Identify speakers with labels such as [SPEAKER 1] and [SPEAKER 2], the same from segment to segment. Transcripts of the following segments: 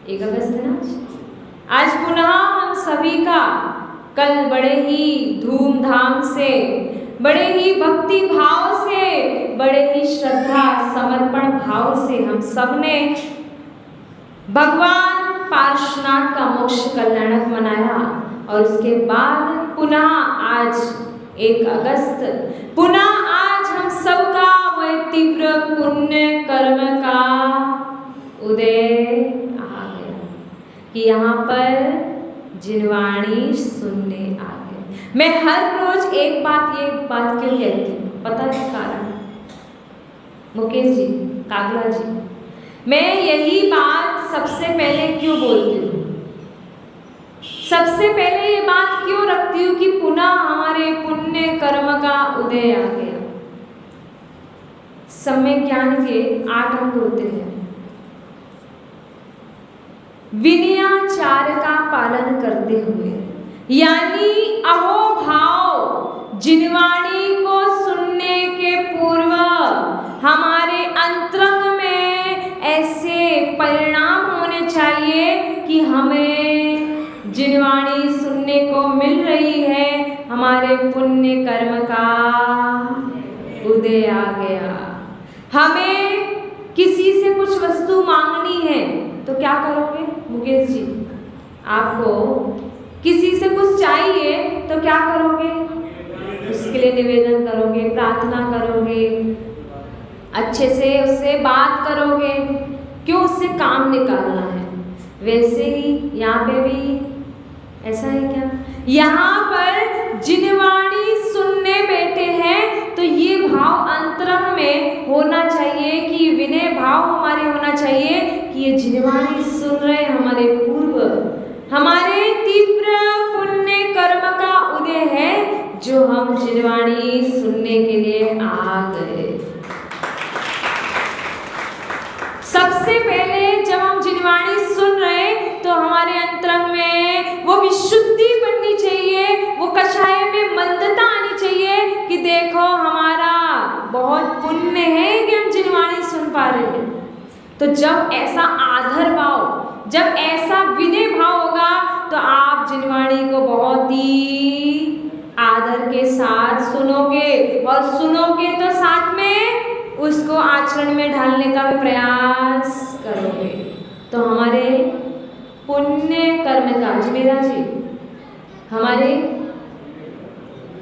[SPEAKER 1] 1 अगस्त है ना आज पुनः हम सभी का कल बड़े ही धूमधाम से, बड़े ही भक्ति भाव से, बड़े ही श्रद्धा समर्पण भाव से हम सब ने भगवान पार्श्वनाथ का मोक्ष कल्याणक मनाया। और उसके बाद पुनः आज 1 अगस्त पुनः आज हम सबका वह तीव्र पुण्य कर्म का उदय आ गया कि यहाँ पर जिनवाणी सुनने आ गए। मैं हर रोज ये बात क्यों कहती हूँ, पता है कारण? मुकेश जी, कागला जी, मैं यही बात सबसे पहले क्यों बोलती हूँ, सबसे पहले ये बात क्यों रखती हूँ कि पुनः हमारे पुण्य कर्म का उदय आ गया। सम्यक ज्ञान के 8 अंग होते हैं। विनयाचार का पालन करते हुए, यानी अहोभाव जिनवाणी को सुनने के पूर्व हमारे अंतरंग में ऐसे परिणाम होने चाहिए कि हमें जिनवाणी सुनने को मिल रही है, हमारे पुण्य कर्म का उदय आ गया। हमें किसी से कुछ वस्तु मांगनी है तो क्या करोगे मुकेश जी? आपको किसी से कुछ चाहिए तो क्या करोगे? उसके लिए निवेदन करोगे, प्रार्थना करोगे, अच्छे से उससे बात करोगे, क्यों? उससे काम निकालना है। वैसे ही यहाँ पे भी ऐसा है क्या? यहाँ पर जिनवाणी सुनने बैठे हैं तो ये भाव अंतरंग में होना चाहिए कि विनय भाव हमारे होना चाहिए कि ये जिनवाणी सुन रहे हमारे पूर्व, हमारे तीव्र पुण्य कर्म का उदय है जो हम जिनवाणी सुनने के लिए आ गए। सबसे पहले जब हम जिनवाणी सुन रहे तो हमारे अंतरंग में वो विशुद्धि बननी चाहिए, वो कषाय में मंदता आनी चाहिए कि देखो हमारा बहुत पुण्य है कि हम जिनवाणी सुन पा रहे हैं। तो जब ऐसा आदर भाव, जब ऐसा विनय भाव होगा तो आप जिनवाणी को बहुत ही आदर के साथ सुनोगे, और सुनोगे तो साथ में उसको आचरण में ढालने का भी प्रयास करोगे। तो हमारे पुण्य कर्म का जी मेरा जी, हमारे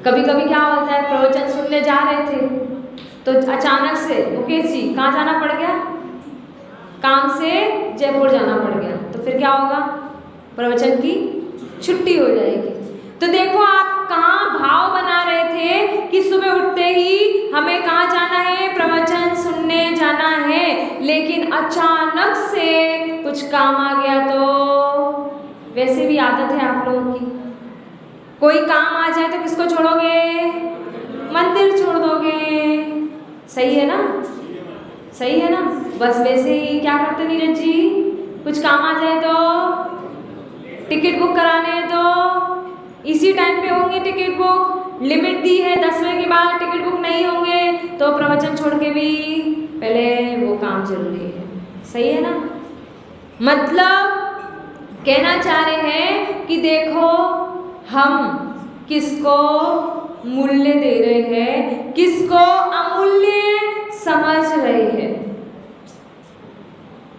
[SPEAKER 1] कभी कभी क्या होता है, प्रवचन सुनने जा रहे थे तो अचानक से मुकेश जी कहाँ जाना पड़ गया, काम से जयपुर जाना पड़ गया, तो फिर क्या होगा? प्रवचन की छुट्टी हो जाएगी। तो देखो आप कहाँ भाव बना रहे थे कि सुबह उठते ही हमें कहाँ जाना है, प्रवचन सुनने जाना है, लेकिन अचानक से कुछ काम आ गया तो वैसे भी आदत है आप लोगों की, कोई काम आ जाए तो किसको छोड़ोगे? मंदिर छोड़ दोगे। सही है ना? सही है ना? बस वैसे ही क्या करते नीरज जी, कुछ काम आ जाए तो टिकट बुक कराने हैं तो इसी टाइम पे होंगे टिकट बुक, लिमिट दी है 10 बजे के बाद टिकट बुक नहीं होंगे तो प्रवचन छोड़ के भी पहले वो काम जरूरी है। सही है ना? मतलब कहना चाह रहे हैं कि देखो हम किसको मूल्य दे रहे हैं, किसको अमूल्य समझ रहे हैं,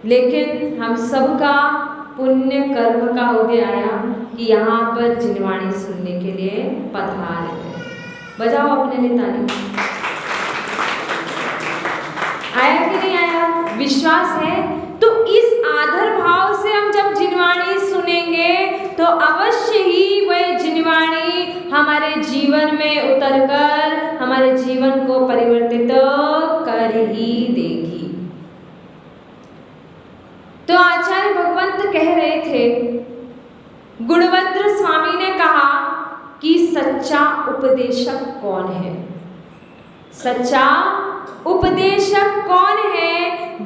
[SPEAKER 1] लेकिन हम सबका पुण्य कर्म का उदय आया कि यहाँ पर जिनवाणी सुनने के लिए पधार गए। बजाओ अपने लिए ताली। आया कि नहीं आया? विश्वास है? तो इस आदर भाव से हम जब जिनवाणी सुनेंगे तो अवश्य ही वह जिनवाणी हमारे जीवन में उतरकर हमारे जीवन को परिवर्तित कर ही देगी। तो आचार्य भगवंत कह रहे थे, गुणवंत स्वामी ने कहा कि सच्चा उपदेशक कौन है? सच्चा उपदेशक कौन है?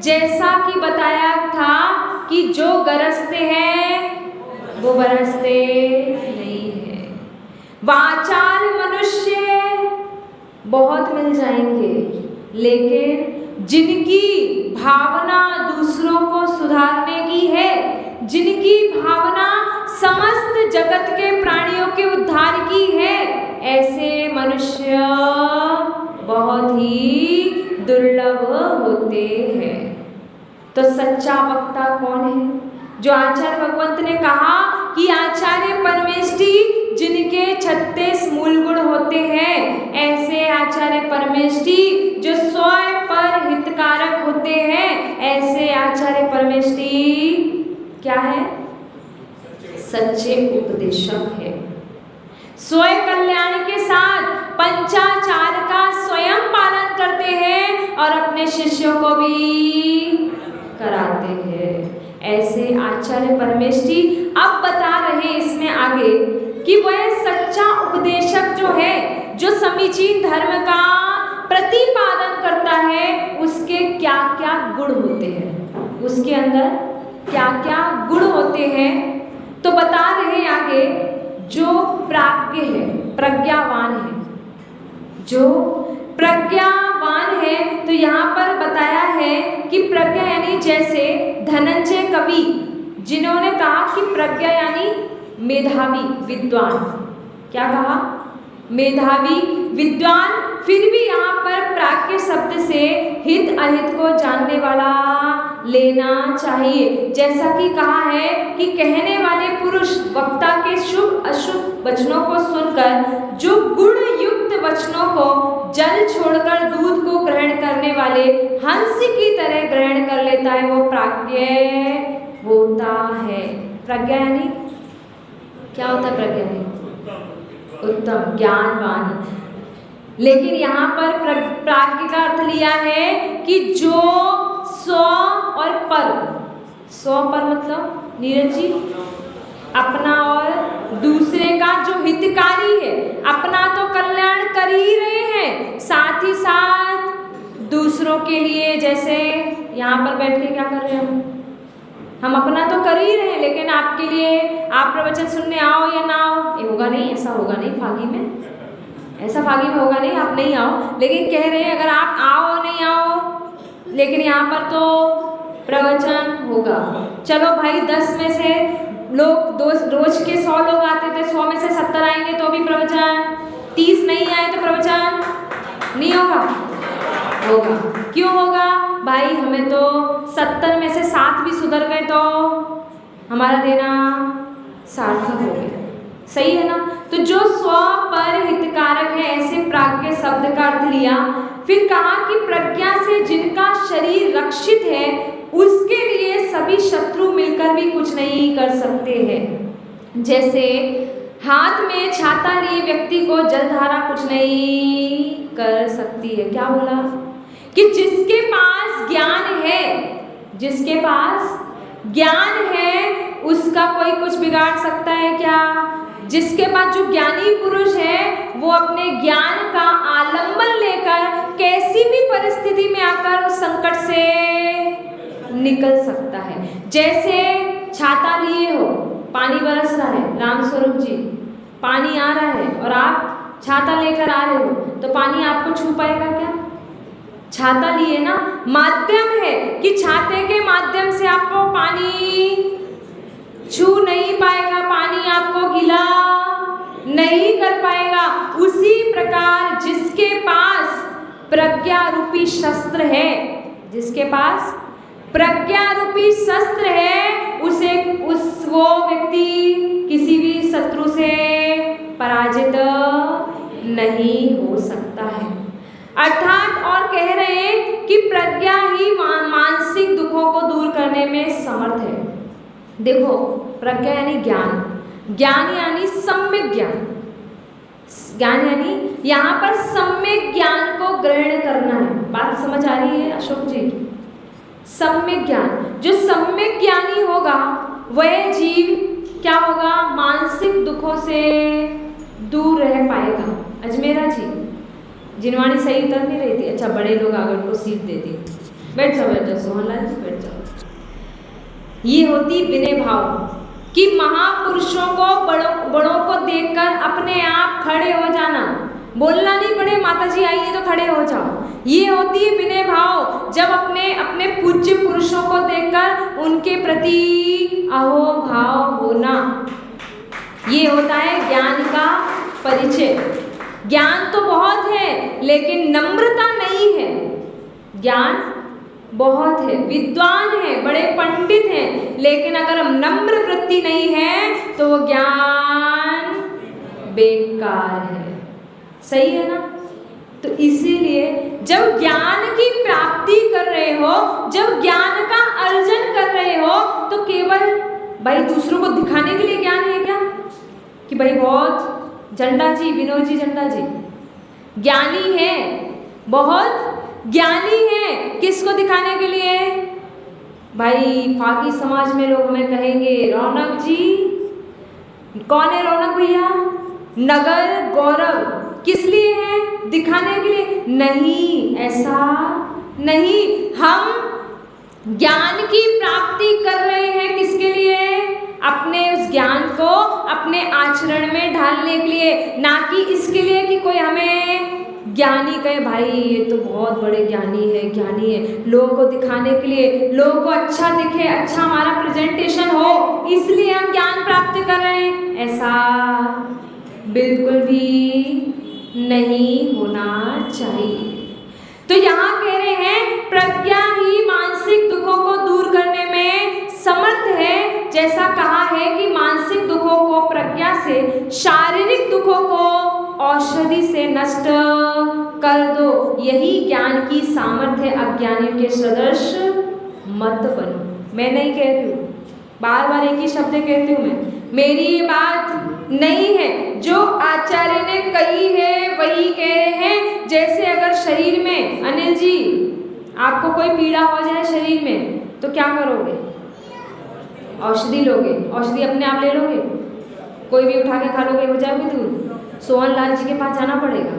[SPEAKER 1] जैसा कि बताया था कि जो गरजते हैं वो बरसते नहीं है। वाचाल मनुष्य बहुत मिल जाएंगे, लेकिन जिनकी भावना दूसरों को सुधारने की है, जिनकी भावना समस्त जगत के प्राणियों के उद्धार की है, ऐसे मनुष्य बहुत ही दुर्लभ होते हैं। तो सच्चा वक्ता कौन है? जो आचार्य भगवंत ने कहा कि आचार्य परमेष्ठी जिनके 36 मूल गुण होते हैं, ऐसे आचार्य परमेष्ठी जो स्वयं पर हितकारक होते हैं, ऐसे आचार्य परमेष्ठी क्या है? सच्चे उपदेशक है। स्वयं कल्याण के साथ पंचाचार का स्वयं पालन करते हैं और अपने शिष्यों को भी कराते हैं। ऐसे आचार्य परमेष्ठी अब बता रहे इसमें आगे कि वह सच्चा उपदेशक जो है, जो समीचीन धर्म का प्रतिपादन करता है, उसके क्या क्या गुण होते हैं, उसके अंदर क्या क्या गुण होते हैं। तो बता रहे आगे, जो प्राज्ञ है, प्रज्ञावान है, जो प्रज्ञावान है, तो यहाँ पर बताया है कि प्रज्ञा यानी जैसे धनंजय कवि जिन्होंने कहा कि प्रज्ञा यानी मेधावी विद्वान। क्या कहा? मेधावी विद्वान। फिर भी यहाँ पर प्राज्ञ शब्द से हित अहित को जानने वाला लेना चाहिए। जैसा कि कहा है कि कहने वाले पुरुष वक्ता के शुभ अशुभ वचनों को सुनकर जो गुण युक्त वचनों को जल छोड़कर दूध को ग्रहण करने वाले हंस की तरह ग्रहण कर लेता है, वो प्राज्ञ होता है। प्रज्ञा यानी क्या होता है? प्रज्ञा यानी उत्तम, ज्ञानवान। लेकिन यहाँ पर प्राज्ञ का अर्थ लिया है कि जो स्व और पर, स्व पर मतलब नीरज जी अपना और दूसरे का जो हितकारी है, अपना तो कल्याण कर ही रहे हैं, साथ ही साथ दूसरों के लिए, जैसे यहाँ पर बैठ के क्या कर रहे हैं हम अपना तो कर ही रहे हैं, लेकिन आपके लिए आप प्रवचन सुनने आओ या ना आओ, ये होगा नहीं, ऐसा होगा नहीं फागी में, ऐसा फागी में होगा नहीं, आप नहीं आओ। लेकिन कह रहे हैं अगर आप आओ नहीं आओ, लेकिन यहाँ पर तो प्रवचन होगा। चलो भाई 10 में से लोग रोज के 100 लोग आते थे, 100 में से 70 आएंगे तो भी प्रवचन, 30 नहीं आए तो प्रवचन नहीं होगा? होगा। क्यों होगा भाई? हमें तो 70 में से 7 भी सुधर गए तो हमारा देना सार्थक हो गया। सही है ना? तो जो स्व पर हितकारक है, ऐसे प्राज्ञ शब्द का अर्थ लिया। फिर कहा कि प्रज्ञा से जिनका शरीर रक्षित है, उसके लिए सभी शत्रु मिलकर भी कुछ नहीं कर सकते हैं। जैसे हाथ में छाता लिए व्यक्ति को जलधारा कुछ नहीं कर सकती है। क्या बोला? कि जिसके पास ज्ञान है, जिसके पास ज्ञान है, उसका कोई कुछ बिगाड़ सकता है क्या? जिसके पास जो ज्ञानी पुरुष है, वो अपने ज्ञान का आलंबन लेकर कैसी भी परिस्थिति में आकर उस संकट से निकल सकता है। जैसे छाता लिए हो, पानी बरस रहा है, रामस्वरूप जी पानी आ रहा है और आप छाता लेकर आ रहे हो, तो पानी आपको छू पाएगा क्या? छाता लिए ना, माध्यम है कि छाते के माध्यम से आपको पानी छू नहीं पाएगा, पानी आपको गीला नहीं कर पाएगा। उसी प्रकार जिसके पास प्रज्ञा रूपी शस्त्र है, जिसके पास प्रज्ञा रूपी शस्त्र है, वो व्यक्ति किसी भी शत्रु से पराजित नहीं हो सकता है। अर्थात और कह रहे हैं कि प्रज्ञा ही मानसिक दुखों को दूर करने में समर्थ है। देखो, प्रज्ञा यानी ज्ञान, ज्ञान यानी सम्यक ज्ञान, ज्ञान यानी यहाँ पर सम्यक ज्ञान को ग्रहण करना है। बात समझ आ रही है अशोक जी? सम्यक ज्ञान, जो सम्यक ज्ञानी होगा वह जीव क्या होगा? मानसिक दुखों से दूर रह पाएगा। अजमेरा जी, जिनवाणी सही उतर नहीं रही थी। अच्छा, बड़े लोग आगे उनको सीट देती। बैठ जाओ, बैठ जाओ सोहनलाल जी, बैठ जाओ। ये होती विनय भाव कि महापुरुषों को, बड़ों को देखकर अपने आप खड़े हो जाना। बोलना नहीं पड़े, माता जी आई है तो खड़े हो जाओ। ये होती है विनय भाव, जब अपने अपने पूज्य पुरुषों को देखकर उनके प्रति अहोभाव होना। ये होता है ज्ञान का परिचय। ज्ञान तो बहुत है लेकिन नम्रता नहीं है। ज्ञान बहुत है, विद्वान है, बड़े पंडित हैं, लेकिन अगर हम नम्र वृत्ति नहीं है तो वो ज्ञान बेकार है। सही है ना? तो इसीलिए जब ज्ञान की प्राप्ति कर रहे हो, जब ज्ञान का अर्जन कर रहे हो, तो केवल भाई दूसरों को दिखाने के लिए ज्ञान है क्या? कि भाई बहुत झंडा जी, विनोद जी झंडा जी ज्ञानी है, बहुत ज्ञानी है, किसको दिखाने के लिए? भाई फाकी समाज में लोग हमें कहेंगे रौनक जी। कौन है रौनक भैया? नगर गौरव। किस लिए है? दिखाने के लिए नहीं, ऐसा नहीं। हम ज्ञान की प्राप्ति कर रहे हैं किसके लिए? अपने उस ज्ञान को अपने आचरण में ढालने के लिए, ना कि इसके लिए कि कोई हमें ज्ञानी कहे भाई ये तो बहुत बड़े ज्ञानी है, ज्ञानी है। लोगों को दिखाने के लिए, लोगों को अच्छा दिखे, अच्छा हमारा प्रेजेंटेशन हो, इसलिए हम ज्ञान प्राप्त कर रहे हैं, ऐसा बिल्कुल भी नहीं होना चाहिए। तो यहाँ कह रहे हैं प्रज्ञा ही मानसिक दुखों को दूर करने में समर्थ है। जैसा कहा है कि मानसिक दुखों को प्रज्ञा से, शारीरिक दुखों को औषधि से नष्ट कर दो। यही ज्ञान की सामर्थ्य है। अज्ञानियों के सदृश मत बनो। मैं नहीं कह रही हूँ, बार बार एक ही शब्द कहती हूँ मैं, मेरी ये बात नहीं है, जो आचार्य ने कही है वही कह रहे हैं। जैसे अगर शरीर में, अनिल जी आपको कोई पीड़ा हो जाए शरीर में तो क्या करोगे? औषधि लोगे। औषधि अपने आप ले लोगे? कोई भी उठा के खा लोगे, हो जाओगे दूर? सोहन लाल जी के पास जाना पड़ेगा,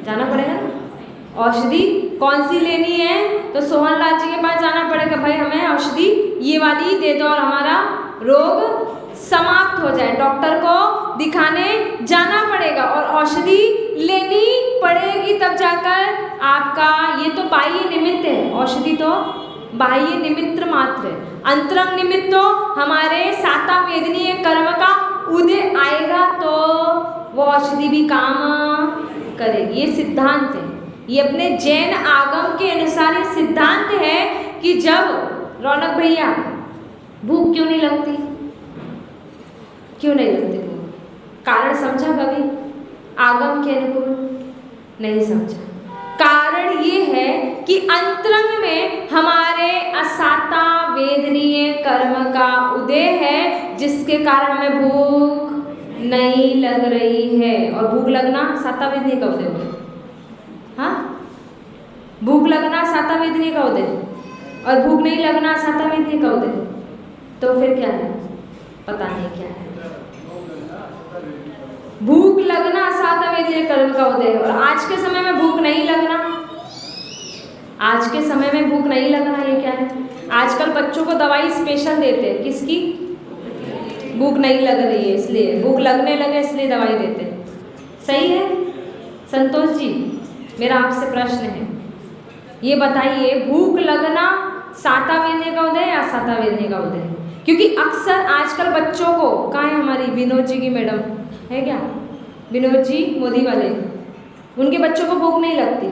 [SPEAKER 1] जाना पड़ेगा ना। औषधि कौन सी लेनी है तो सोहन लाल जी के पास जाना पड़ेगा, भाई हमें औषधि ये वाली दे दो और हमारा रोग समाप्त हो जाए। डॉक्टर को दिखाने जाना पड़ेगा और औषधि लेनी पड़ेगी, तब जाकर आपका, ये तो बाह्य निमित्त है, औषधि तो बाह्य निमित्त मात्र है। अंतरंग निमित्त तो हमारे साता वेदनीय कर्म का उदय आएगा तो वो औषधि भी काम करेगी। ये सिद्धांत है, ये अपने जैन आगम के अनुसार ये सिद्धांत है कि जब रौनक भैया भूख क्यों नहीं लगती? क्यों नहीं लगती भूख? कारण समझा कभी आगम के अनुकूल? नहीं समझा। कारण ये है कि अंतरंग में हमारे असाता वेदनीय कर्म का उदय है, जिसके कारण हमें भूख नहीं लग रही है। और भूख लगना साता वेदनीय का उदय है। हाँ, भूख लगना साता वेदनीय का उदय और भूख नहीं लगना साता वेदनीय का उदय, तो फिर क्या है? पता नहीं क्या है। भूख लगना साता वेदनीय कर्म का उदय है और आज के समय में भूख नहीं लगना, आज के समय में भूख नहीं लगना, ये क्या है? आजकल बच्चों को दवाई स्पेशल देते हैं, किसकी? भूख नहीं लग रही है इसलिए, भूख लगने लगे इसलिए दवाई देते हैं। सही है? संतोष जी मेरा आपसे प्रश्न है, ये बताइए भूख लगना साता वेदनीय का उदय या साता वेदनीय का उदय? क्योंकि अक्सर आजकल बच्चों को, कहाँ है हमारी विनोद जी की मैडम है क्या? विनोद जी मोदी वाले, उनके बच्चों को भूख नहीं लगती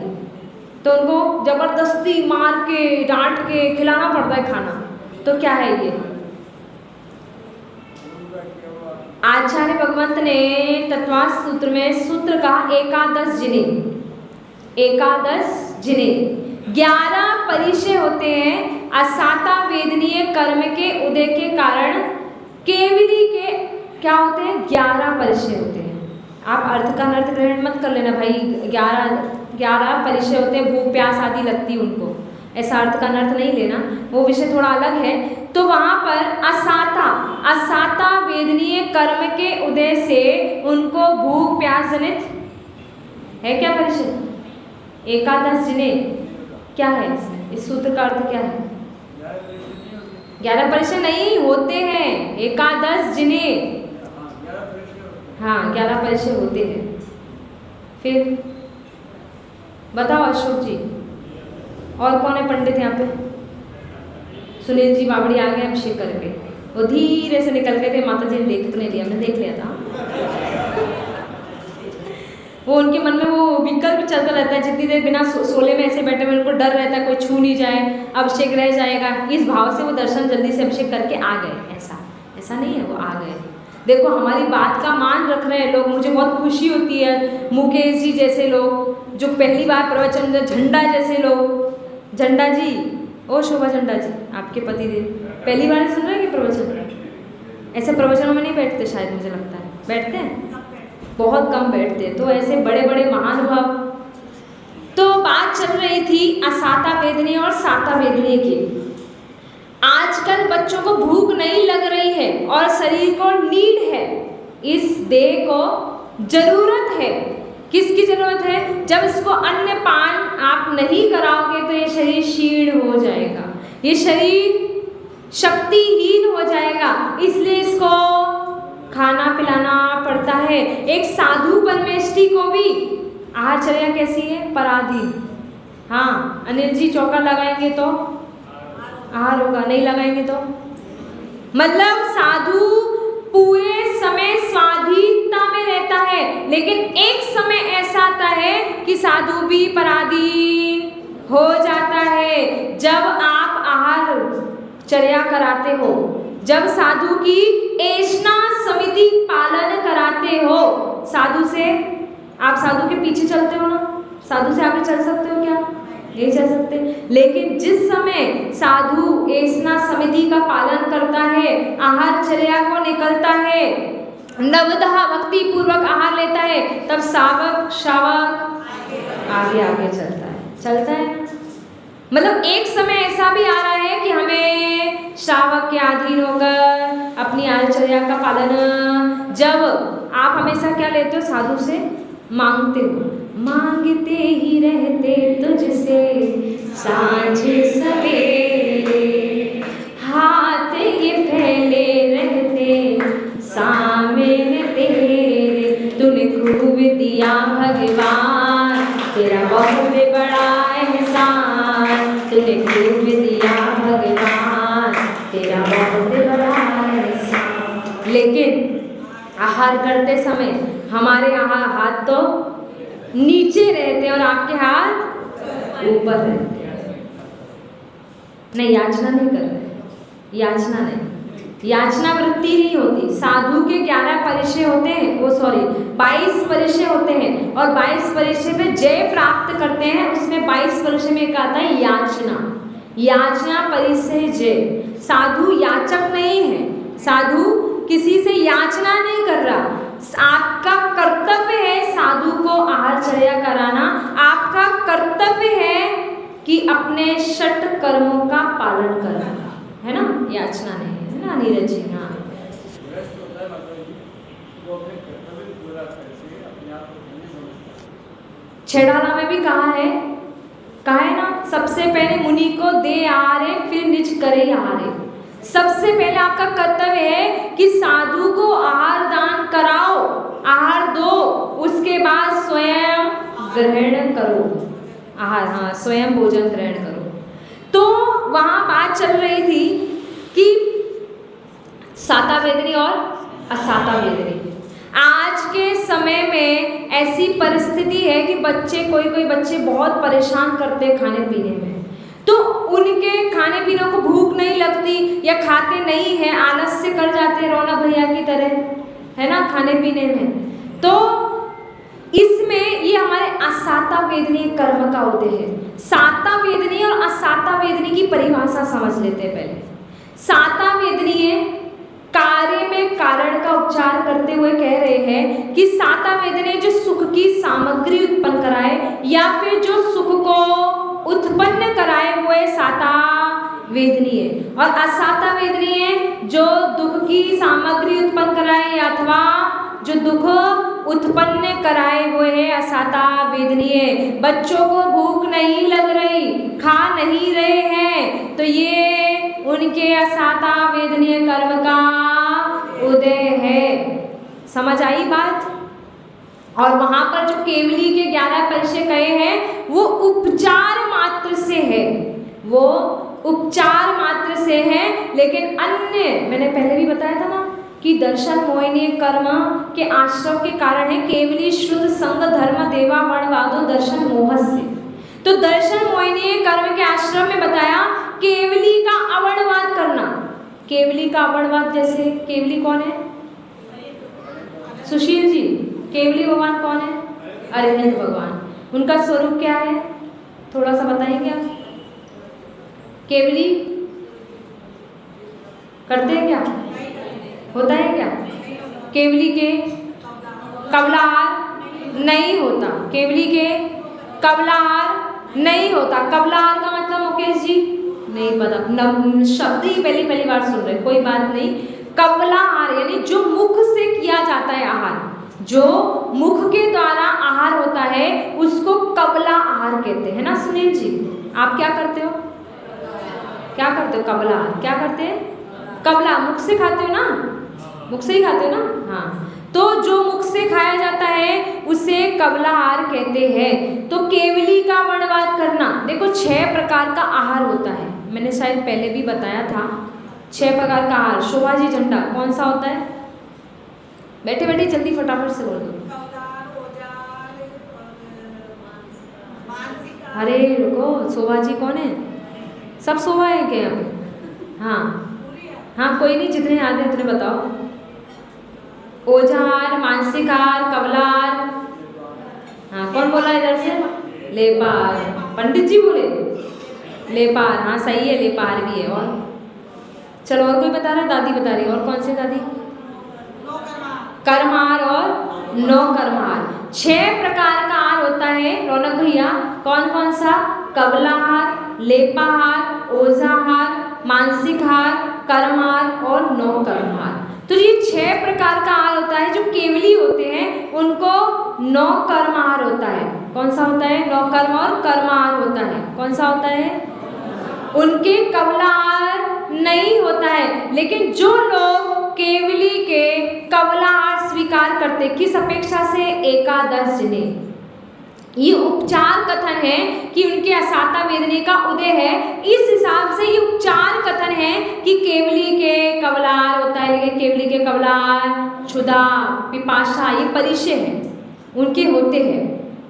[SPEAKER 1] तो उनको जबरदस्ती मार के डांट के खिलाना पड़ता है खाना। तो क्या है ये? आचार्य भगवंत ने तत्वास सूत्र में सूत्र का एकादश जिने, एकादश जिने 11 परिचय होते हैं असाता वेदनीय कर्म के उदय के कारण। केवली के क्या होते हैं? 11 परिचय होते हैं। आप अर्थ का अनर्थ ग्रहण मत कर लेना भाई, 11 परिचय होते हैं, भूख प्यास आदि लगती उनको, ऐसा अर्थ का अनर्थ नहीं लेना, वो विषय थोड़ा अलग है। तो वहाँ पर असाता वेदनीय कर्म के उदय से उनको भूख प्यास जनित है क्या परिचय? एकादश जिने क्या है इसमें? इस सूत्र का अर्थ क्या है? 11 परिचय नहीं होते हैं, एकादश जिने, हाँ 11 परिचय होते हैं। फिर बताओ अशोक जी। और कौन है पंडित यहाँ पे? सुनील जी बावड़ी आ गए अभिषेक करके। वो धीरे से निकल गए थे, माता जी ने देख तो नहीं लिया, मैंने देख लिया था। वो उनके मन में वो विकल्प चलता रहता है, जितनी देर बिना सोले में ऐसे बैठे हुए उनको डर रहता है कोई छू नहीं जाए, अभिषेक रह जाएगा। इस भाव से वो दर्शन जल्दी से अभिषेक करके आ गए। ऐसा नहीं है, वो आ गए। देखो हमारी बात का मान रख रहे हैं लोग, मुझे बहुत खुशी होती है। मुकेश जी जैसे लोग जो पहली बार प्रवचन, झंडा जैसे लोग, झंडा जी, ओ शोभा झंडा जी, आपके पति देव पहली बार सुन रहे हैं कि प्रवचन? ऐसे प्रवचनों में नहीं बैठते शायद, मुझे लगता है बैठते हैं, बहुत कम बैठते हैं। तो ऐसे बड़े बड़े महानुभाव। तो बात चल रही थी असाता वेदनी और साता वेदनी की। आजकल बच्चों को भूख नहीं लग रही है और शरीर को नीड है, इस देह को जरूरत है। किसकी जरूरत है? जब इसको अन्न पान आप नहीं कराओगे तो ये शरीर क्षीण हो जाएगा, ये शरीर शक्तिहीन हो जाएगा, इसलिए इसको खाना पिलाना पड़ता है। एक साधु परमेष्ठी को भी आहारचर्या कैसी है? पराधीन। हाँ अनिल जी, चौका लगाएंगे तो आहार होगा, नहीं लगाएंगे तो? मतलब साधु पूरे समय स्वाधीनता में रहता है, लेकिन एक समय ऐसा आता है कि साधु भी पराधीन हो जाता है। जब आप आहारचर्या कराते हो, जब साधु की ऐष्णा समिति पालन कराते हो, साधु से आप साधु के पीछे चलते हो ना, साधु से आगे चल सकते हो क्या? नहीं चल सकते। लेकिन जिस समय साधु ऐष्णा समिति का पालन करता है, आहारचर्या को निकलता है, नवदहा भक्ति पूर्वक आहार लेता है, तब शावक आगे आगे चलता है ना। मतलब एक समय ऐसा भी आ रहा है कि हमें श्रावक के अधीन होकर अपनी आहारचर्या का पालन, जब आप हमेशा क्या लेते हो? साधु से मांगते हो, मांगते ही रहते तुझसे सांझ सवेरे, हाथ ये फैले रहते सामने तेरे, तूने खूब दिया भगवान, तेरा बहुत बड़ा एहसान, तूने खूब दिया भगवान, तेरा बहुत बड़ा एहसान। लेकिन आहार करते समय हमारे यहाँ हाथ तो नीचे रहते हैं और आपके हाथ ऊपर रहते हैं। नहीं, याचना नहीं कर रहे, याचना नहीं, याचना वृत्ति नहीं होती। साधु के 11 परिचय होते हैं, 22 परिचय होते हैं, और 22 परिचय में जय प्राप्त करते हैं। उसमें 22 परिचय में एक आता है याचना, याचना परिचय जय। साधु याचक नहीं है, साधु किसी से याचना नहीं कर रहा। आपका कर्तव्य है साधु को आहारचर्या कराना, आपका कर्तव्य है कि अपने षट कर्मों का पालन करना, है ना? याचना नहीं है ना नीरज जी? हाँ, छेड़ाला में भी कहा है ना, सबसे पहले मुनि को दे आहारे फिर निज करे आहारे। सबसे पहले आपका कर्तव्य है कि साधु को आहार दान कराओ, आहार दो, उसके बाद स्वयं ग्रहण करो आहार। हाँ, स्वयं भोजन ग्रहण करो। तो वहाँ बात चल रही थी कि साता वेदनी और असाता वेदनी। आज के समय में ऐसी परिस्थिति है कि कोई बच्चे बहुत परेशान करते हैं खाने पीने में, तो उनके खाने पीने को भूख नहीं लगती या खाते नहीं हैं, आलस्य कर जाते हैं रौनक भैया की तरह, है ना, खाने पीने में। तो इसमें ये हमारे असाता वेदनी कर्म का उदय है। साता वेदनी और असाता वेदनी की परिभाषा समझ लेते हैं पहले। साता वेदनी कार्य में कारण का उपचार करते हुए कह रहे हैं कि साता वेदनी जो सुख की सामग्री उत्पन्न कराए या फिर जो सुख को उत्पन्न कराए वो साता वेदनी है, और असाता वेदनी है जो दुख की सामग्री उत्पन्न कराए अथवा जो दुख उत्पन्न कराए वो है असाता वेदनी है। बच्चों को भूख नहीं लग रही, खा नहीं रहे हैं, तो ये उनके असाता वेदनीय कर्म का उदय है। समझ आई बात? और वहां पर जो केवली के 11 परिचय कहे हैं वो उपचार मात्र से है, वो उपचार मात्र से है। लेकिन अन्य मैंने पहले भी बताया था ना कि दर्शन मोहिनी कर्म के आश्रय के कारण है केवली शुद्ध संग धर्म देवा वर्णवादो दर्शन मोह से। तो दर्शन मोहिनी कर्म के आश्रम में बताया केवली का अवर्णवाद करना। केवली का अवर्णवाद जैसे केवली कौन है? सुशील जी, केवली भगवान कौन है? अरिहंत भगवान। उनका स्वरूप क्या है थोड़ा सा बताएंगे आप? केवली करते हैं क्या? होता है क्या? केवली के कबलाहार नहीं होता, केवली के कबलाहार नहीं होता। कबलाहार का मतलब मुकेश जी नहीं पता, शब्द ही पहली बार सुन रहे, कोई बात नहीं। कबलाहार यानी जो मुख से किया जाता है आहार, जो मुख के द्वारा आहार होता है उसको कबला आहार कहते हैं ना। सुनील जी आप क्या करते हो? क्या करते हो? कबला आहार क्या करते हैं? कबला मुख से खाते हो ना, मुख से ही खाते हो ना। हाँ, तो जो मुख से खाया जाता है उसे कबला आहार कहते हैं। तो केवली का वर्णवाद करना, देखो 6 प्रकार का आहार होता है, मैंने शायद पहले भी बताया था 6 प्रकार का आहार। शोभा जी झंडा कौन सा होता है? बैठे बैठे जल्दी फटाफट से बोल दो। अरे रुको, शोभा जी कौन है? सब शोभा है क्या यहाँ पे? हाँ कोई नहीं, जितने याद है उतने बताओ। ओझार, मानसिकार, कबलार। हाँ कौन बोला इधर से? लेपार। पंडित जी बोले लेपार। हाँ सही है, लेपार भी है। और चलो और कोई बता रहा है? दादी बता रही है। और कौन से दादी? कर्महार और नौ कर्महार। 6 प्रकार का आहार होता है रौनक भैया। कौन कौन सा? कबलाहार, लेपाहार, ओझाहार, मानसिकहार, कर्महार और नौ कर्महार। तो ये 6 प्रकार का आहार होता है। जो केवली होते हैं उनको 9 कर्महार होता है। कौन सा होता है? 9 कर्म और कर्महार होता है। कौन सा होता है? उनके कबलाहार नहीं होता है। लेकिन जो लोग केवली के कबलाहार स्वीकार करते, किस अपेक्षा से? एकादश जिन्हें ये उपचार कथन है कि उनके असाता वेदने का उदय है, इस हिसाब से ये उपचार कथन है कि केवली के कबलाहार होता है। लेकिन केवली के कबलाहार क्षुधा, पिपाशा ये परिचय है उनके होते हैं,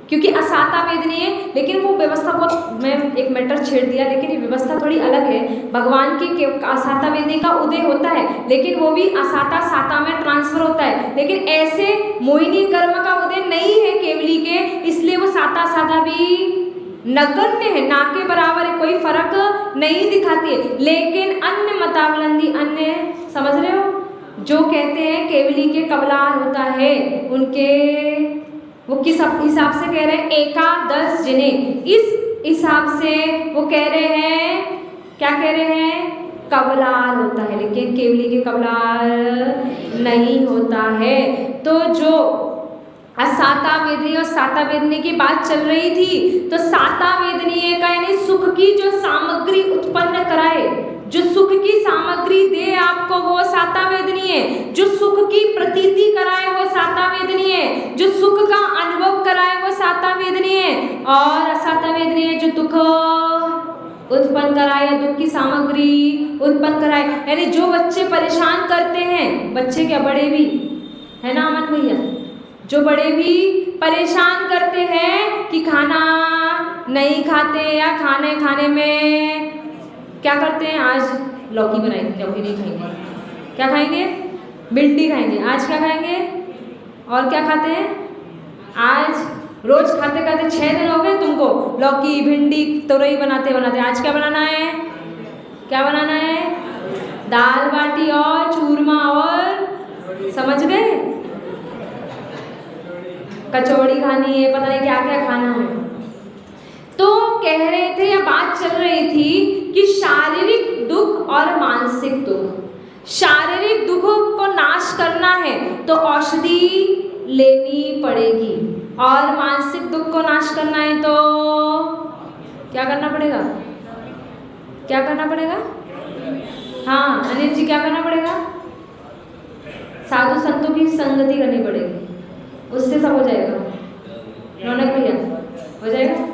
[SPEAKER 1] क्योंकि असाता वेदनी है। लेकिन वो व्यवस्था बहुत, मैं एक मैटर छेड़ दिया, लेकिन ये व्यवस्था थोड़ी अलग है। भगवान के असाता वेदनी का उदय होता है, लेकिन वो भी असाता साता में ट्रांसफर होता है। लेकिन ऐसे मोहिनी कर्म का उदय नहीं है केवली के, इसलिए वो साता साता भी नगण्य है, ना के बराबर है, कोई फर्क नहीं दिखाती है। लेकिन अन्य मतावलंबी, अन्य समझ रहे हो, जो कहते हैं केवली के कबलाहार होता है, उनके वो किस हिसाब से कह रहे हैं? एकादश जिन्हें, इस हिसाब से वो कह रहे हैं, क्या कह रहे हैं? कबलाहार होता है। लेकिन केवली के कबलाहार नहीं होता है। तो जो असाता वेदनी और साता वेदनी की बात चल रही थी, तो साता वेदनी का यानी सुख की जो सामग्री उत्पन्न कराए, जो सुख की सामग्री दे आपको, वो साता वेदनी है। जो सुख की प्रतीति कराए वो साता वेदनी है। जो सुख का अनुभव कराए वो साता वेदनी है। और असाता वेदनी है जो दुख उत्पन्न कराए या दुख की सामग्री उत्पन्न कराए। यानी जो बच्चे परेशान करते हैं, बच्चे क्या बड़े भी है ना अमन भैया, जो बड़े भी परेशान करते हैं कि खाना नहीं खाते या खाने में क्या करते हैं? आज लौकी बनाएंगे, लौकी नहीं खाएंगे, क्या खाएंगे? भिंडी खाएंगे। आज क्या खाएंगे? और क्या खाते हैं? आज रोज खाते खाते 6 दिन हो गए तुमको लौकी भिंडी तोरई बनाते बनाते। आज क्या बनाना है? क्या बनाना है? दाल बाटी और चूरमा और समझ गए, कचौड़ी खानी है, पता नहीं क्या क्या खाना है। तो कह रहे थे या बात चल रही थी कि शारीरिक दुख और मानसिक दुख, शारीरिक दुखों को नाश करना है तो औषधि लेनी पड़ेगी, और मानसिक दुख को नाश करना है तो क्या करना पड़ेगा? क्या करना पड़ेगा? हाँ अनिल जी, क्या करना पड़ेगा? साधु संतों की संगति करनी पड़ेगी। उससे सब हो जाएगा। रौनक भैया हो जाएगा।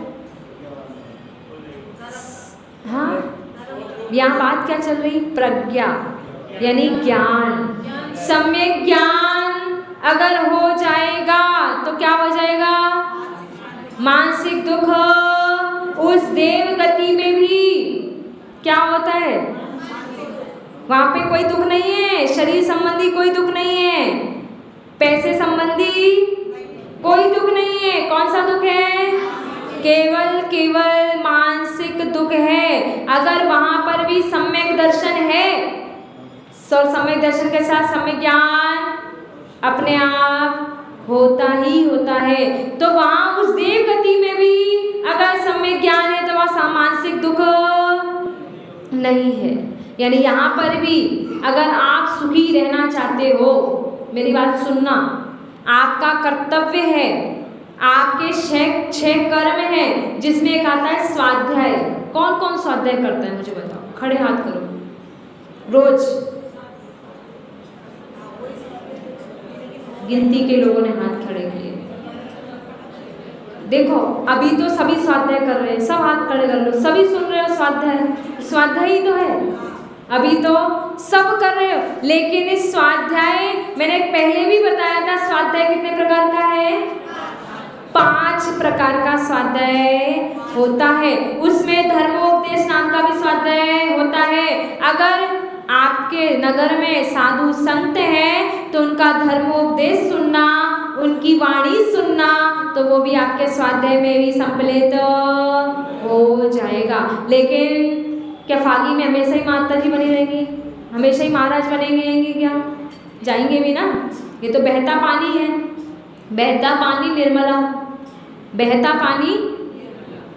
[SPEAKER 1] हाँ, यहाँ बात क्या चल रही? प्रज्ञा यानी ज्ञान। सम्यक ज्ञान अगर हो जाएगा तो क्या हो जाएगा? मानसिक दुख। उस देव गति में भी क्या होता है? वहां पे कोई दुख नहीं है, शरीर संबंधी कोई दुख नहीं है, पैसे संबंधी कोई दुख नहीं है। कौन सा दुख है? केवल मानसिक दुख है। अगर वहां पर भी सम्यक दर्शन है, सम्यक दर्शन के साथ सम्यक ज्ञान अपने आप होता ही होता है। तो वहां उस देव गति में भी अगर सम्यक ज्ञान है तो वहां मानसिक दुख नहीं है। यानी यहाँ पर भी अगर आप सुखी रहना चाहते हो, मेरी बात सुनना, आपका कर्तव्य है, आपके छह कर्म हैं, जिसमें एक आता है स्वाध्याय। कौन कौन स्वाध्याय करता है मुझे बताओ, खड़े हाथ करो। रोज गिनती के लोगों ने हाथ खड़े किए। देखो अभी तो सभी स्वाध्याय कर रहे हैं, सब हाथ खड़े कर लो, सभी सुन रहे हो स्वाध्याय, स्वाध्याय ही तो है, अभी तो सब कर रहे हो। लेकिन इस स्वाध्याय मैंने पहले भी बताया था, स्वाध्याय कितने प्रकार का है? 5 प्रकार का स्वाध्याय होता है। उसमें धर्मोपदेश नाम का भी स्वाध्याय होता है। अगर आपके नगर में साधु संत हैं तो उनका धर्मोपदेश सुनना, उनकी वाणी सुनना, तो वो भी आपके स्वाध्याय में भी सम्मिलित हो जाएगा। लेकिन क्या फागी में हमेशा ही माता जी बनी रहेंगी, हमेशा ही महाराज बनेंगे क्या? जाएंगे भी ना। ये तो बहता पानी है, बहता पानी निर्मला, बहता पानी।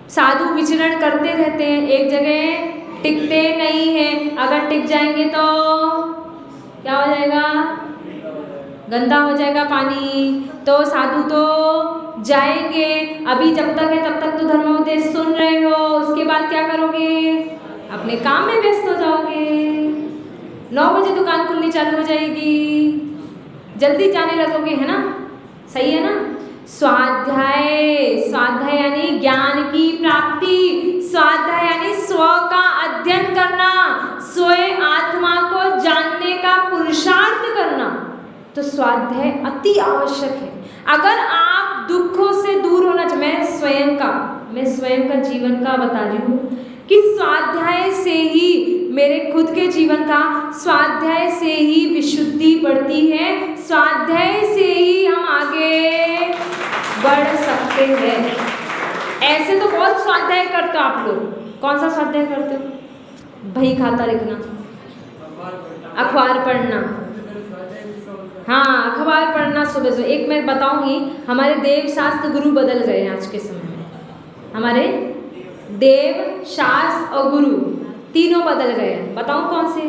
[SPEAKER 1] साधु विचरण करते रहते हैं, एक जगह टिकते नहीं हैं। अगर टिक जाएंगे तो क्या हो जाएगा? गंदा हो जाएगा पानी। तो साधु तो जाएंगे, अभी जब तक है तब तक तो धर्मोपदेश सुन रहे हो, उसके बाद क्या करोगे? अपने काम में व्यस्त हो जाओगे। 9 बजे दुकान खुलनी चालू हो जाएगी, जल्दी जाने लगोगे, है ना? सही है ना? स्वाध्याय, स्वाध्याय यानी ज्ञान की प्राप्ति, स्वाध्याय यानी स्व का अध्ययन करना, स्वयं आत्मा को जानने का पुरुषार्थ करना। तो स्वाध्याय अति आवश्यक है। अगर आप दुखों से दूर होना चाहिए, मैं स्वयं का जीवन का बता रही हूँ कि स्वाध्याय से ही, मेरे खुद के जीवन का, स्वाध्याय से ही विशुद्धि बढ़ती है, स्वाध्याय से ही हम आगे बढ़ सकते हैं। ऐसे तो बहुत स्वाध्याय करते हो आप लोग। कौन सा स्वाध्याय करते हो? बही खाता लिखना, अखबार पढ़ना। हाँ, अखबार पढ़ना सुबह सुबह। एक मैं बताऊंगी, हमारे देव शास्त्र गुरु बदल गए आज के समय में। हमारे देव, शास्त्र और गुरु तीनों बदल गए हैं। बताऊं कौन से?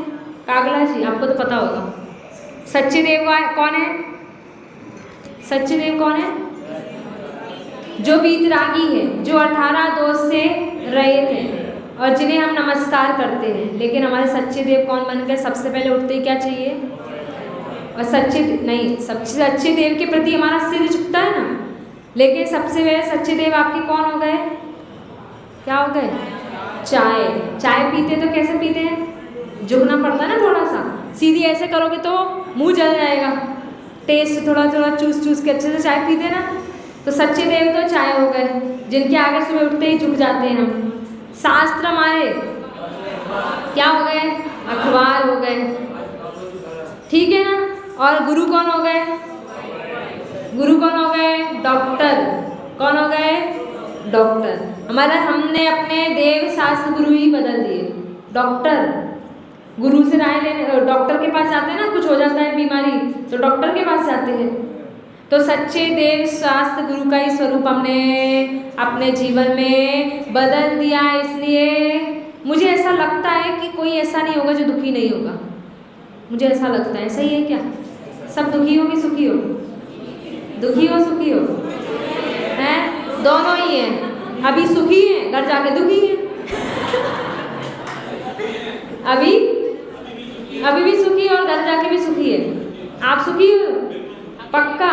[SPEAKER 1] कागला जी, आपको तो पता होगा। सच्चे देव कौन है? सच्चे देव कौन है? जो वीतरागी है, जो 18 दोष से रहित है और जिन्हें हम नमस्कार करते हैं। लेकिन हमारे सच्चे देव कौन बन गए? सबसे पहले उठते ही क्या चाहिए? और सबसे अच्छे देव के प्रति हमारा सिर झुकता है ना। लेकिन सबसे पहले सच्चे देव आपके कौन हो गए? क्या हो गए? चाय पीते तो कैसे पीते हैं? झुकना पड़ता है ना थोड़ा सा। सीधी ऐसे करोगे तो मुंह जल जाएगा। टेस्ट थोड़ा चूस के अच्छे से चाय पीते ना। तो सच्चे देव तो चाय हो गए, जिनके आगे सुबह उठते ही झुक जाते हैं हम। शास्त्र हमारे क्या हो गए? अखबार हो गए, ठीक है ना। और गुरु कौन हो गए? गुरु कौन हो गए? डॉक्टर। कौन हो गए? डॉक्टर। हमने अपने देव शास्त्र गुरु ही बदल दिए। डॉक्टर, गुरु से राय लेने, डॉक्टर के पास जाते हैं ना, कुछ हो जाता है बीमारी तो डॉक्टर के पास जाते हैं। तो सच्चे देव शास्त्र गुरु का ही स्वरूप हमने अपने जीवन में बदल दिया। इसलिए मुझे ऐसा लगता है कि कोई ऐसा नहीं होगा जो दुखी नहीं होगा। मुझे ऐसा लगता है। सही है क्या? सब दुखी हो कि सुखी हो? दुखी हो सुखी हो? हैं? दोनों ही हैं। अभी सुखी हैं, घर जाके दुखी हैं। अभी भी सुखी और घर जाके भी सुखी है। आप सुखी हो? पक्का?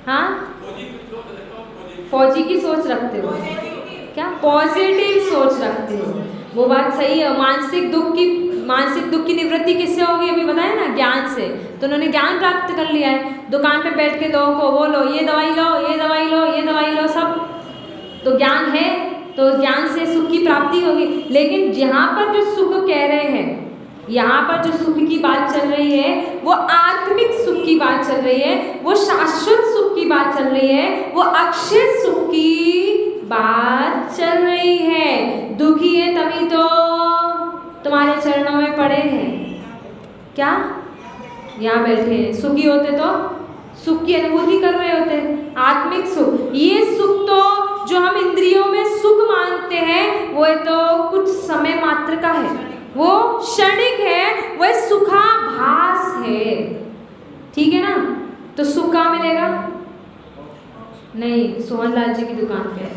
[SPEAKER 1] हाँ, फौजी की सोच रखते हो क्या? पॉजिटिव सोच रखते हो, वो बात सही है। मानसिक दुख की निवृत्ति किससे होगी? अभी बताया ना, ज्ञान से। तो उन्होंने ज्ञान प्राप्त कर लिया है। दुकान पे बैठ के लोगों को बोलो ये दवाई लो, ये दवाई लो, ये दवाई लो, सब तो ज्ञान है, तो ज्ञान से सुख की प्राप्ति होगी। लेकिन यहाँ पर जो सुख कह रहे हैं, यहाँ पर जो सुख की बात चल रही है, वो आत्मिक सुख की बात चल रही है, वो शाश्वत सुख की बात चल रही है, वो अक्षय सुख की बात चल रही है। दुखी है तभी तो तुम्हारे चरणों में पड़े हैं, क्या यहाँ बैठे हैं। सुखी होते तो सुख की अनुभूति कर रहे होते, आत्मिक सुख। ये सुख तो जो हम इंद्रियों में सुख मानते हैं, वो तो कुछ समय मात्र का है, वो क्षणिक है, वह सुखाभास है, ठीक है ना। तो सुख कहाँ मिलेगा? नहीं, सोहन लाल जी की दुकान पे,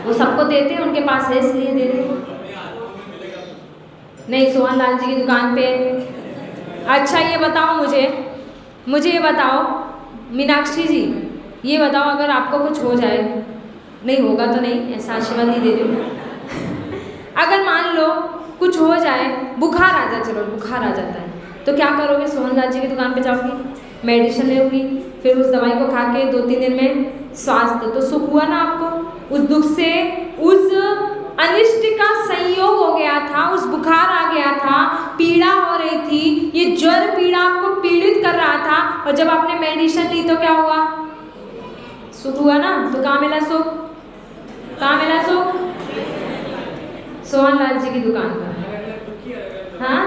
[SPEAKER 1] वो सबको देते हैं, उनके पास है इसलिए दे रहे। नहीं, सोहन लाल जी की दुकान पे। अच्छा ये बताओ मुझे ये बताओ मीनाक्षी जी, ये बताओ अगर आपको कुछ हो जाए, नहीं होगा तो नहीं, ऐसा आशीर्वाद नहीं दे रही हूँ अगर मान लो कुछ हो जाए, बुखार आ जाए, चलो बुखार आ जाता है, तो क्या करोगे? सोहन लाल जी की दुकान पे जाओगी, मेडिसिन लेगी, फिर उस दवाई को खा के 2-3 दिन में स्वास्थ्य, तो सुख हुआ ना आपको। उस दुख से, उस अनिष्ट का संयोग हो गया था, उस बुखार आ गया था, पीड़ा हो रही थी, ये ज्वर पीड़ा आपको पीड़ित कर रहा था, और जब आपने मेडिसिन ली तो क्या हुआ? सुख हुआ ना। तो कहाँ मिला सुख? कहाँ मिला सुख? सोहन लाल जी की दुकान पर। हाँ,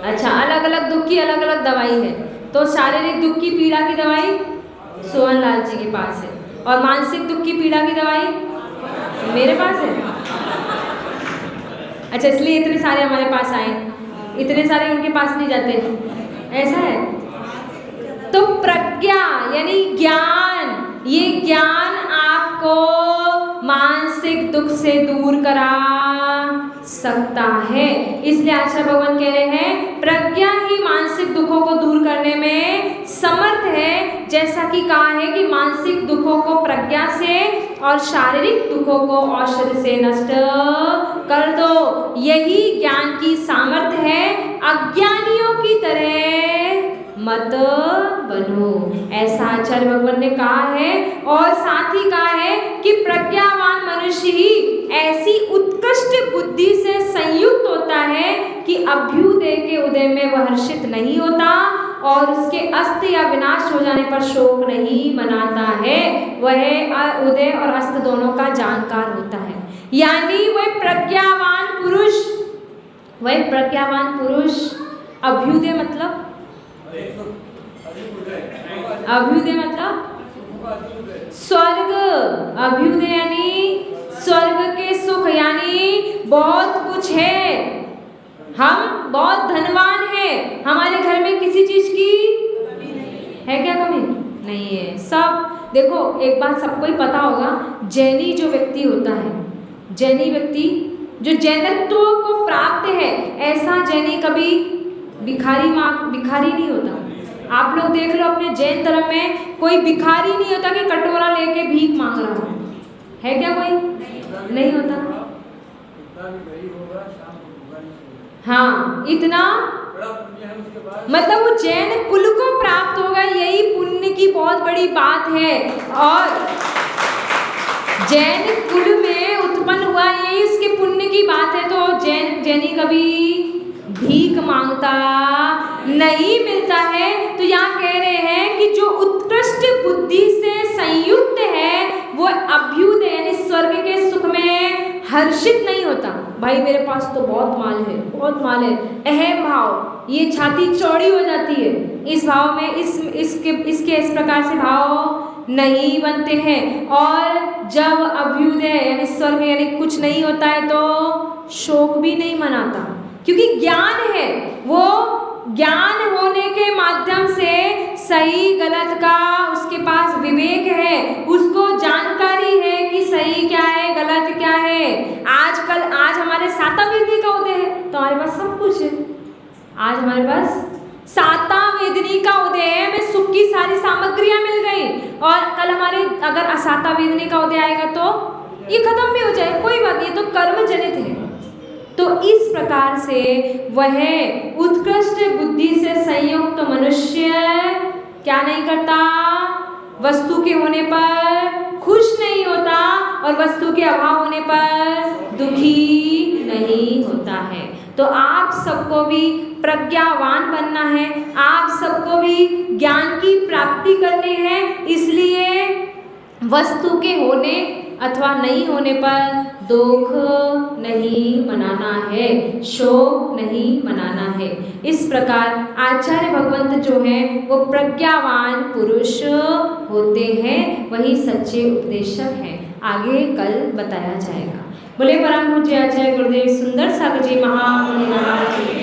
[SPEAKER 1] अच्छा, अलग अलग दुख की अलग अलग दवाई है। तो शारीरिक दुख की पीड़ा की दवाई सोहन लाल जी के पास है, और मानसिक दुख की पीड़ा की दवाई मेरे पास है। अच्छा, इसलिए इतने सारे हमारे पास आए, इतने सारे उनके पास नहीं जाते, ऐसा है। तो प्रज्ञा यानी ज्ञान, ये ज्ञान आपको मानसिक दुख से दूर करा सकता है। इसलिए आचार्य भगवान कह रहे हैं प्रज्ञा ही मानसिक दुखों को दूर करने में समर्थ है। जैसा कि कहा है कि मानसिक दुखों को प्रज्ञा से और शारीरिक दुखों को औषधि से नष्ट कर दो, यही ज्ञान की सामर्थ्य है। अज्ञानियों की तरह मत बनो, ऐसा आचार्य भगवान ने कहा है। और साथ ही कहा है कि प्रज्ञावान मनुष्य ही ऐसी उत्कृष्ट बुद्धि से संयुक्त होता है कि अभ्युदय के उदय में वह हर्षित नहीं होता और उसके अस्त या विनाश हो जाने पर शोक नहीं मनाता है। वह उदय और अस्त दोनों का जानकार होता है। यानी वह प्रज्ञावान पुरुष, अभ्युदय मतलब स्वर्ग, अभ्युदय यानी स्वर्ग के सुख, यानी बहुत कुछ है, हम बहुत धनवान हैं, हमारे घर में किसी चीज की है क्या कमी? नहीं है। सब देखो, एक बात सबको ही पता होगा, जैनी जो व्यक्ति होता है, जैनी व्यक्ति जो जैनत्व को प्राप्त है, ऐसा जैनी कभी भिखारी नहीं होता। आप लोग देख लो अपने जैन धर्म में कोई भिखारी नहीं होता कि कटोरा लेके भीख मांग रहा हो, है क्या? कोई नहीं होता। हाँ, इतना मतलब वो जैन कुल को प्राप्त होगा, यही पुण्य की बहुत बड़ी बात है। और जैन कुल में उत्पन्न हुआ, यही उसके पुण्य की बात है। तो जैनी कभी भीख मांगता नहीं मिलता है। तो यहाँ कह रहे हैं कि जो उत्कृष्ट बुद्धि से संयुक्त है वो अभ्युदय यानी स्वर्ग के सुख में हर्षित नहीं होता। भाई मेरे पास तो बहुत माल है, अहम भाव, ये छाती चौड़ी हो जाती है। इस भाव में इसके इस प्रकार से भाव नहीं बनते हैं। और जब अभ्युदय यानी स्वर्ग यानी कुछ नहीं होता है तो शोक भी नहीं मनाता, क्योंकि ज्ञान है। वो ज्ञान होने के माध्यम से सही गलत का उसके पास विवेक है, उसको जानकारी है कि सही क्या है गलत क्या है। आज हमारे सातवें का उदय है तो हमारे पास सब कुछ है। आज हमारे पास साता वेदनी का उदय है, हमें सुख की सारी सामग्रियां मिल गई, और कल हमारे अगर असाता वेदनी का उदय आएगा तो ये खत्म भी हो जाए, कोई बात नहीं, तो कर्म जनित है। तो इस प्रकार से वह उत्कृष्ट बुद्धि से संयुक्त मनुष्य क्या नहीं करता, वस्तु के होने पर खुश नहीं होता और वस्तु के अभाव होने पर दुखी नहीं होता है। तो आप सबको भी प्रज्ञावान बनना है, आप सबको भी ज्ञान की प्राप्ति करनी है, इसलिए वस्तु के होने अथवा नहीं होने पर दुख नहीं मनाना है, शोक नहीं मनाना है। इस प्रकार आचार्य भगवंत जो है वो प्रज्ञावान पुरुष होते हैं, वही सच्चे उपदेशक हैं। आगे कल बताया जाएगा। बोले परम पूज्य आचार्य गुरुदेव सुंदर सागर जी महामुनि महाराज।